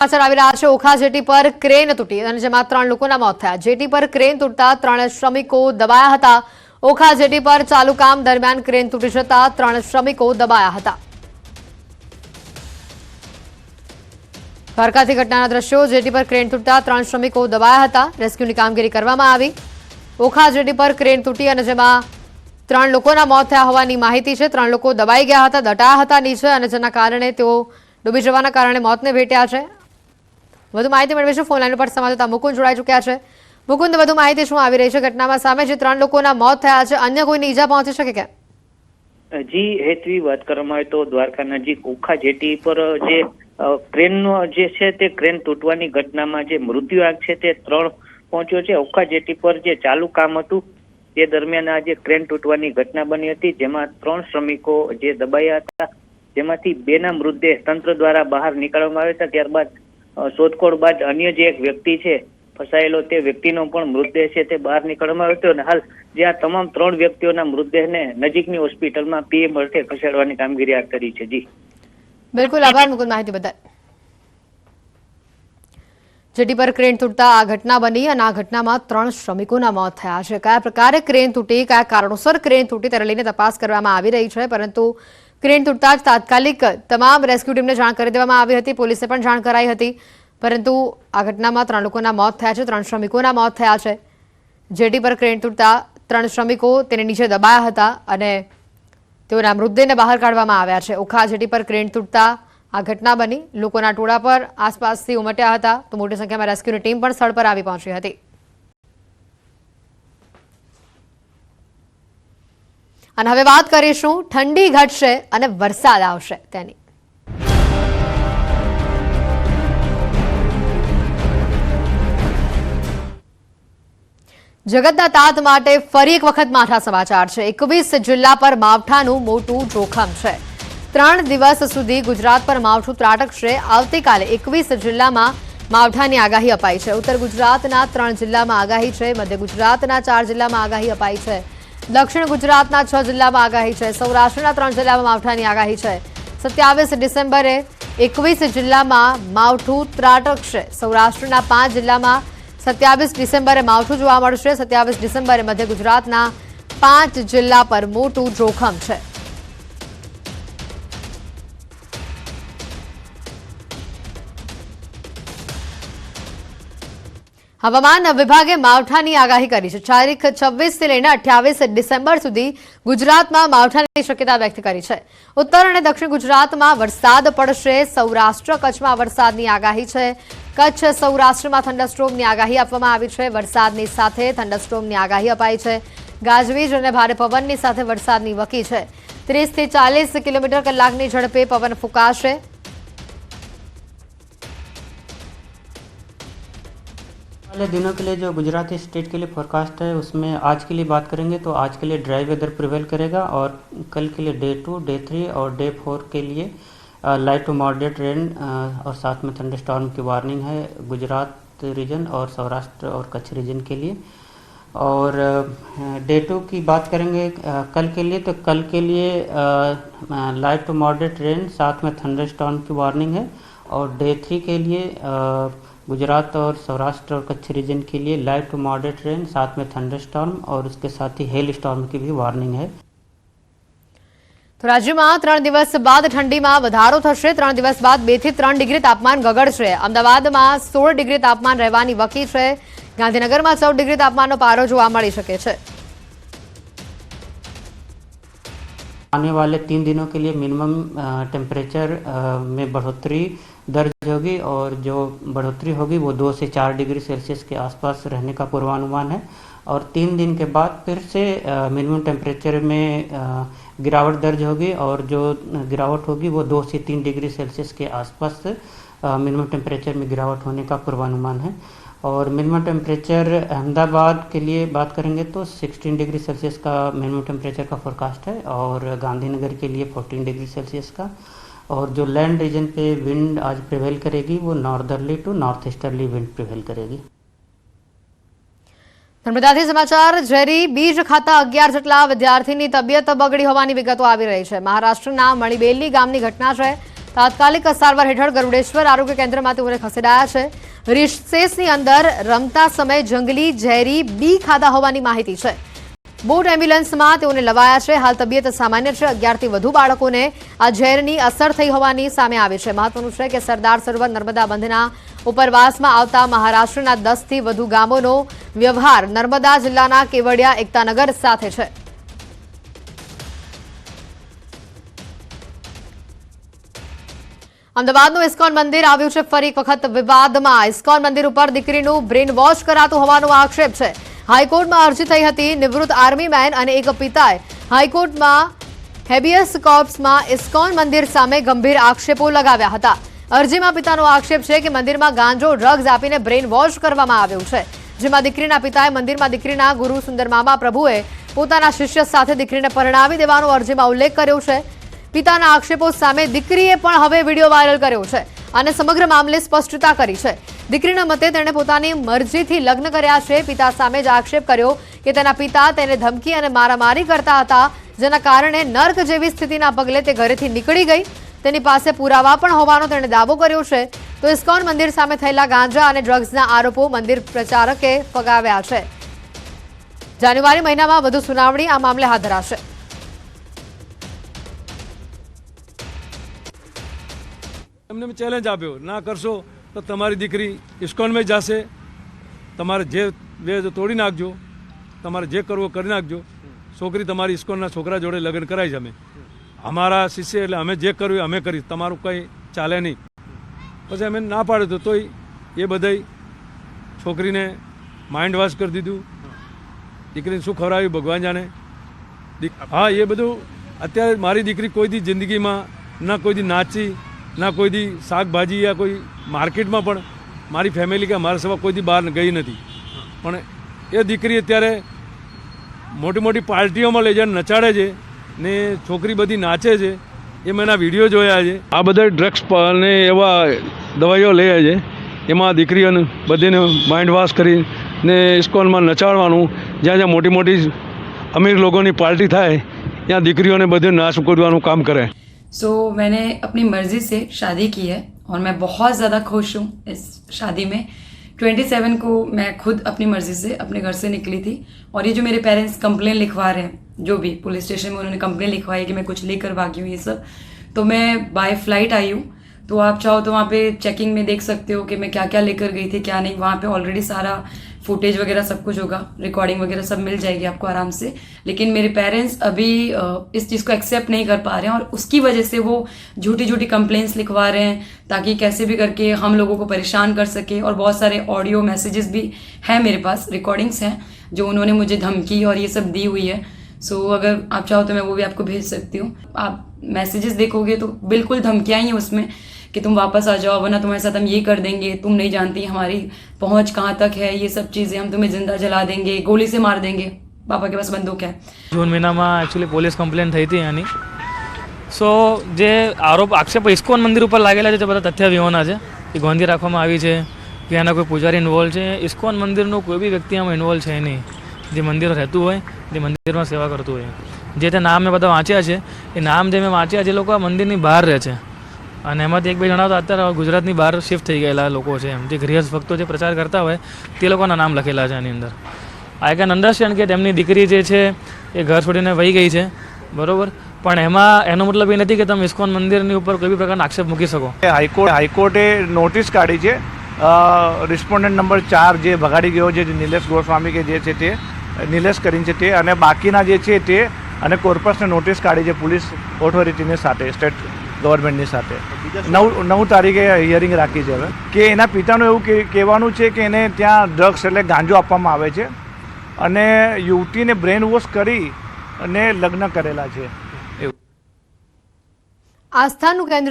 સમાચાર આવી રહ્યા છે ઓખા જેટી પર ક્રેન તૂટી અને જેમાં 3 લોકોના મોત થયા। જેટી પર ક્રેન તૂટતા 3 શ્રમિકો દબાયા હતા। ઓખા જેટી પર ચાલુ કામ દરમિયાન ક્રેન તૂટી જતા 3 શ્રમિકો દબાયા હતા। દ્વારકાથી ઘટનાના દ્રશ્યો। જેટી પર ક્રેન તૂટતા 3 શ્રમિકો દબાયા હતા। રેસ્ક્યુની કામગીરી કરવામાં આવી। ઓખા જેટી પર ક્રેન તૂટી અને જેમાં 3 લોકોના મોત થયા હોવાની માહિતી છે। 3 લોકો દબાઈ ગયા હતા, દટાયા હતા નીચે અને જેના કારણે તેઓ ડૂબી જવાના કારણે મોતને ભેટ્યા છે। વધુ માહિતી મેળવીશું। ફોન લાઈન પર સંવાદદાતા મુકુંદ જોડાઈ ચૂક્યા છે। મુકુંદ, વધુ માહિતી શું આવી રહી છે ઘટનામાં? સામે જે 3 લોકોના મોત થયા છે, અન્ય કોઈને ઈજા પહોંચી શકે કે? જી હેતવી, વાત કરવામાં આવે તો દ્વારકા નજીક ઓખા જેટી પર જે ક્રેનનો જે છે તે ક્રેન તૂટવાની ઘટનામાં જે મૃત્યુઆંક છે તે 3 પહોંચ્યો છે। ઓખા જેટી પર જે ચાલુ કામ હતું તે દરમિયાન આ જે ક્રેન તૂટવાની ઘટના બની હતી, જેમાં 3 શ્રમિકો જે દબાયા હતા, જેમાંથી 2ના મૃતદેહ તંત્ર દ્વારા બહાર નીકાળવામાં આવ્યા હતા। ત્યારબાદ શોધખોળ બાદ અન્ય જે એક વ્યક્તિ છે ફસાયેલો, તે વ્યક્તિનો પણ મૃતદેહ છે તે બહાર નીકળવામાં આવ્યો હતો અને હાલ જે આ તમામ 3 વ્યક્તિઓના મૃતદેહને નજીકની હોસ્પિટલમાં પીએમ અર્થે ખસેડવાની કામગીરી હાથ ધરી છે। જી બિલકુલ, આભાર મુકુંદ માહિતી બદલ। જેટી પર ક્રેન તૂટતા આ ઘટના બની અને આ ઘટનામાં 3 શ્રમિકોના મોત થયા છે। કયા પ્રકારે ક્રેન તૂટી, કયા કારણોસર ક્રેન તૂટી તેને લઈને તપાસ કરવામાં આવી રહી છે, પરંતુ ક્રેન તૂટતા જ તાત્કાલિક તમામ રેસ્ક્યુ ટીમને જાણ કરી દેવામાં આવી હતી। પોલીસે પણ જાણ કરાઈ હતી, પરંતુ આ ઘટનામાં 3 લોકોના મોત થયા છે, 3 શ્રમિકોના મોત થયા છે। જેટી પર ક્રેન તૂટતા 3 શ્રમિકો તેને નીચે દબાયા હતા અને તેઓના મૃતદેહને બહાર કાઢવામાં આવ્યા છે। ઓખા જેટી પર ક્રેન તૂટતા આ ઘટના બની। લોકોના ટોળા પર આસપાસથી ઉમટ્યા હતા, તો મોટી સંખ્યામાં રેસ્ક્યુની ટીમ પણ સ્થળ પર આવી પહોંચી હતી। અને હવે વાત કરીશું ઠંડી ઘટશે અને વરસાદ આવશે તેની। જગતના તાત માટે ફરી એક વખત માઠા સમાચાર છે। 21 જિલ્લા પર માવઠાનું મોટું જોખમ છે। 3 દિવસ સુધી ગુજરાત પર માવઠું ત્રાટકશે। આવતીકાલે 21 જિલ્લામાં માવઠાની આગાહી અપાઈ છે। ઉત્તર ગુજરાતના 3 જિલ્લામાં આગાહી છે, મધ્ય ગુજરાતના 4 જિલ્લામાં આગાહી અપાઈ છે, દક્ષિણ ગુજરાતના 6 જિલ્લામાં આગાહી છે, સૌરાષ્ટ્રના 3 જિલ્લામાં માવઠાની આગાહી છે। 27 ડિસેમ્બરે 21 જિલ્લામાં માવઠું ત્રાટકશે। સૌરાષ્ટ્રના 5 જિલ્લામાં 27 ડિસેમ્બરે માવઠું જોવા મળશે। 27 ડિસેમ્બરે મધ્ય ગુજરાતના 5 જિલ્લા પર મોટું જોખમ છે। હવામાન વિભાગે માવઠાની આગાહી કરી છે। તારીખ 26 થી લઈને 28 ડિસેમ્બર સુધી ગુજરાતમાં માવઠાની શક્યતા વ્યક્ત કરી છે। ઉત્તર અને દક્ષિણ ગુજરાતમાં વરસાદ પડશે। સૌરાષ્ટ્ર કચ્છમાં વરસાદની આગાહી છે। કચ્છ સૌરાષ્ટ્રમાં થંડરસ્ટોર્મની આગાહી આપવામાં આવી છે। વરસાદની સાથે થંડરસ્ટોર્મની આગાહી અપાઈ છે। ગાજવીજ અને ભારે પવનની સાથે વરસાદની વકી છે। 30 થી 40 કિલોમીટર કલાકની ઝડપે પવન ફૂંકાશે। वाले दिनों के लिए जो गुजरात स्टेट के लिए फोरकास्ट है उसमें आज के लिए बात करेंगे तो आज के लिए ड्राई वेदर प्रिवेल करेगा और कल के लिए डे 2, डे 3 और डे 4 के लिए लाइट टू मॉडरेट रेन और साथ में थंडरस्टॉर्म की वार्निंग है गुजरात रीजन और सौराष्ट्र और कच्छ रीजन के लिए। और डे 2 की बात करेंगे कल के लिए, तो कल के लिए लाइट टू मॉडरेट रेन साथ में थंडरस्टॉर्म की वार्निंग है। और डे 3 के लिए गुजरात और सौराष्ट्र और कच्छ रीजन के लिए लाइट टू मॉडरेट रेन साथ में थंडरस्टॉर्म और उसके साथ ही हेल स्टॉर्म की भी वार्निंग है। તો રાજ્યમાં 3 દિવસ બાદ ઠંડીમાં વધારો થશે। 3 દિવસ બાદ 2 થી 3 ડિગ્રી તાપમાન ગગડશે। અમદાવાદમાં 16 ડિગ્રી તાપમાન રહેવાની વકી છે। ગાંધીનગરમાં 14 ડિગ્રી તાપમાનનો પારો જોવા મળી શકે છે। आने वाले 3 दिनों के लिए मिनिमम टेम्परेचर में बढ़ोतरी दर्ज होगी और जो बढ़ोतरी होगी वो 2 से 4 डिग्री सेल्सियस के आसपास रहने का पूर्वानुमान है। और 3 दिन के बाद फिर से मिनिमम टेम्परेचर में गिरावट दर्ज होगी और जो गिरावट होगी वो 2 से 3 डिग्री सेल्सियस के आसपास मिनिमम टेम्परेचर में गिरावट होने का पूर्वानुमान है। और मिनिमम टेम्परेचर अहमदाबाद के लिए बात करेंगे तो 16 डिग्री सेल्सियस का मिनिमम टेम्परेचर का फोरकास्ट है और गांधीनगर के लिए 14 डिग्री सेल्सियस का। और जो लैंड रीजन पे विंड आज प्रिवेल करेगी वो northerly to north easterly wind prevail करेगी। નર્મદાથી સમાચાર। ઝેરી બીજ ખાતા 11 જેટલા વિદ્યાર્થીની તબિયત બગડી હોવાની વિગતો આવી રહી છે। મહારાષ્ટ્રના મણિબેલી ગામની ઘટના છે। તાત્કાલિક સારવાર હેઠળ ગરુડેશ્વર આરોગ્ય કેન્દ્રમાં તેઓને ખસેડાયા છે. રિસેસની અંદર રમતા સમયે જંગલી ઝેરી બી ખાધા હોવાની માહિતી છે. બોટ એમ્બ્યુલન્સમાં તેઓને લવાયા છે. હાલ તબિયત સામાન્ય છે. 11થી વધુ બાળકોને આ ઝેરની અસર થઈ હોવાની સામે આવી છે. મહત્વનું છે કે સરદાર સરોવર નર્મદા બંધના ઉપરવાસમાં આવતા મહારાષ્ટ્રના 10થી વધુ ગામોનો વ્યવહાર નર્મદા જિલ્લાના કેવડિયા એકતાનગર સાથે છે. અમદાવાદનું ઇસ્કોન મંદિર આવ્યું છે ફરી એક વખત વિવાદમાં. ઇસ્કોન મંદિર ઉપર દીકરીનું બ્રેન વોશ કરાતું હોવાનો આક્ષેપ છે. હાઈકોર્ટમાં અરજી થઈ હતી. નિવૃત્ત આર્મી મેન અને એક પિતાએ હાઈકોર્ટમાં હેબિયસ કોર્પ્સમાં ઇસ્કોન મંદિર સામે ગંભીર આક્ષેપો લગાવ્યા હતા. અરજીમાં પિતાનો આક્ષેપ છે કે મંદિરમાં ગાંજો ડ્રગ્સ આપીને બ્રેન વોશ કરવામાં આવ્યું છે, જેમાં દીકરીના પિતાએ મંદિરમાં દીકરીના ગુરુ સુંદરમામા પ્રભુએ પોતાના શિષ્ય સાથે દીકરીને પરણાવી દેવાનો અરજીમાં ઉલ્લેખ કર્યો છે. પિતાના આક્ષેપો સામે દીકરીએ પણ હવે વિડીયો વાયરલ કર્યો છે અને સમગ્ર મામલે સ્પષ્ટતા કરી છે. દીકરીના મતે તેણે પોતાની મરજીથી લગ્ન કર્યા છે. પિતા સામે જ આક્ષેપ કર્યો કે તેના પિતા તેને ધમકી અને મારામારી કરતા હતા, જેના કારણે નર્ક જેવી સ્થિતિના પગલે તે ઘરેથી નીકળી ગઈ. તેની પાસે પુરાવા પણ હોવાનો તેણે દાવો કર્યો છે. તો ઇસ્કોન મંદિર સામે થયેલા ગાંજા અને ડ્રગ્સના આરોપો મંદિર પ્રચારકે ફગાવ્યા છે. જાન્યુઆરી મહિનામાં વધુ સુનાવણી આ મામલે હાથ ધરાશે. એમને ચેલેન્જ આપ્યો, ના કરશો તો તમારી દીકરી ઇસ્કોનમાં જશે, તમારે જે વે તોડી નાખજો, તમારે જે કરવું કરી નાખજો, છોકરી તમારી ઇસ્કોનના છોકરા જોડે લગ્ન કરાવી છે. અમે અમારા શિષ્ય એટલે અમે જે કર્યું અમે કરી, તમારું કંઈ ચાલે નહીં. પછી અમે ના પાડ્યું તો તોય એ બધાય છોકરીને માઇન્ડ વોશ કરી દીધું. દીકરીને શું ખવડાવ્યું ભગવાન જાણે. હા, એ બધું અત્યારે મારી દીકરી કોઈ દી જિંદગીમાં ના કોઈ દી નાચી, ના કોઈ દી શાકભાજી યા કોઈ માર્કેટમાં પણ મારી ફેમિલી કે મારા સભા કોઈ દી બહાર ગઈ નથી. પણ એ દીકરી અત્યારે મોટી મોટી પાર્ટીઓમાં લઈ જઈને નચાડે છે ને છોકરી બધી નાચે છે. એ મેં એના વિડીયો જોયા છે. આ બધા ડ્રગ્સ ને એવા દવાઈઓ લે છે, એમાં દીકરીઓને બધીને માઇન્ડ વોશ કરી ને ઇસ્કોનમાં નચાડવાનું. જ્યાં જ્યાં મોટી મોટી અમીર લોકોની પાર્ટી થાય ત્યાં દીકરીઓને બધે નાશ કરવાનું કામ કરે. सो मैंने अपनी मर्ज़ी से शादी की है और मैं बहुत ज़्यादा खुश हूँ इस शादी में. 27 को मैं खुद अपनी मर्ज़ी से अपने घर से निकली थी और ये जो मेरे पेरेंट्स कंप्लेन लिखवा रहे हैं, जो भी पुलिस स्टेशन में उन्होंने कंप्लेन लिखवाई कि मैं कुछ लेकर भागी हूँ, ये सब, तो मैं बाय फ्लाइट आई हूँ. तो आप चाहो तो वहाँ पे चेकिंग में देख सकते हो कि मैं क्या क्या लेकर गई थी क्या नहीं. वहाँ पे ऑलरेडी सारा फुटेज वगैरह सब कुछ होगा, रिकॉर्डिंग वगैरह सब मिल जाएगी आपको आराम से. लेकिन मेरे पेरेंट्स अभी इस चीज़ को एक्सेप्ट नहीं कर पा रहे हैं और उसकी वजह से वो झूठी झूठी कंप्लेंट्स लिखवा रहे हैं ताकि कैसे भी करके हम लोगों को परेशान कर सके. और बहुत सारे ऑडियो मैसेजेस भी हैं मेरे पास, रिकॉर्डिंग्स हैं जो उन्होंने मुझे धमकी और ये सब दी हुई है. सो अगर आप चाहो तो मैं वो भी आपको भेज सकती हूँ. आप मैसेजेस देखोगे तो बिल्कुल धमकियाँ ही हैं उसमें कि तुम वापस आ जाओ वरना तुम्हारे साथ हम ये कर देंगे, तुम नहीं जानती हमारी पहुंच कहाँ तक है, ये सब चीज़ें, हम तुम्हें जिंदा जला देंगे, गोली से मार देंगे, पापा के पास बंदूक है. जून મહિનામાં એકચ્યુઅલી પોલીસ કમ્પ્લેન થઈ હતી એની. સો જે આક્ષેપો ઇસ્કોન મંદિર ઉપર લાગેલા છે તે બધા તથ્ય વિહોણા છે. એ ગોંધી રાખવામાં આવી છે કે એના કોઈ પૂજારી ઇન્વોલ્વ છે. ઇસ્કોન મંદિરનો કોઈ બી વ્યક્તિ આમાં ઇન્વોલ્વ છે નહીં. જે મંદિર રહેતું હોય, જે મંદિરમાં સેવા કરતું હોય, જે તે નામ મેં બધા વાંચ્યા છે, એ નામ જે મેં વાંચ્યા જે લોકો આ મંદિરની બહાર રહે છે અને એમાંથી એક બે જણા તો અત્યારે ગુજરાતની બહાર શિફ્ટ થઈ ગયેલા લોકો છે. એમ જે ગૃહસ્થ ભક્તો જે પ્રચાર કરતા હોય તે લોકોના નામ લખેલા છે એની અંદર. આઈ કેન અન્ડરસ્ટેન્ડ કે તેમની દીકરી જે છે એ ઘર છોડીને વહી ગઈ છે, બરાબર, પણ એમાં એનો મતલબ એ નથી કે તમે ઇસ્કોન મંદિરની ઉપર કોઈ બી પ્રકારનો આક્ષેપ મૂકી શકો. હાઈકોર્ટે નોટિસ કાઢી છે. રિસ્પોન્ડન્ટ નંબર 4 જે ભગાડી ગયો છે, નિલેશ ગોસ્વામી કે જે છે તે નિલેશ કરીને છે તે, અને બાકીના જે છે તે, અને કોર્પસને નોટિસ કાઢી છે પોલીસ ઓથોરિટીની સાથે, સ્ટેટ ગવર્મેન્ટની સાથે. 9 તારીખે હિયરિંગ રાખી છે હવે. કે એના પિતાનું એવું કહેવાનું છે કે એને ત્યાં ડ્રગ્સ એટલે ગાંજો આપવામાં આવે છે અને યુવતીને બ્રેન વોશ કરી અને લગ્ન કરેલા છે. આસ્થાનું કેન્દ્ર